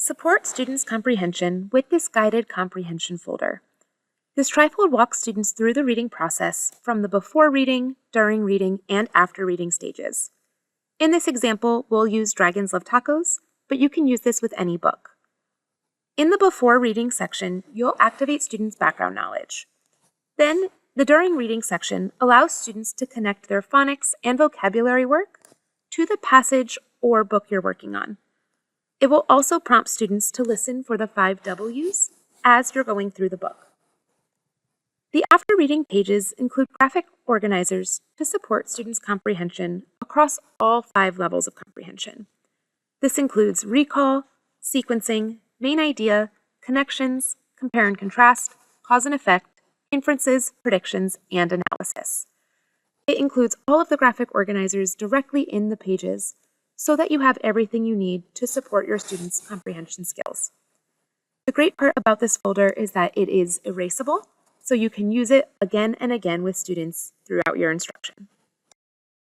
Support students' comprehension with this Guided Comprehension Folder. This trifold walks students through the reading process from the before reading, during reading, and after reading stages. In this example, we'll use Dragons Love Tacos, but you can use this with any book. In the before reading section, you'll activate students' background knowledge. Then, the during reading section allows students to connect their phonics and vocabulary work to the passage or book you're working on. It will also prompt students to listen for the 5 W's as you're going through the book. The after reading pages include graphic organizers to support students' comprehension across all 5 levels of comprehension. This includes recall, sequencing, main idea, connections, compare and contrast, cause and effect, inferences, predictions, and analysis. It includes all of the graphic organizers directly in the pages so that you have everything you need to support your students' comprehension skills. The great part about this folder is that it is erasable, so you can use it again and again with students throughout your instruction.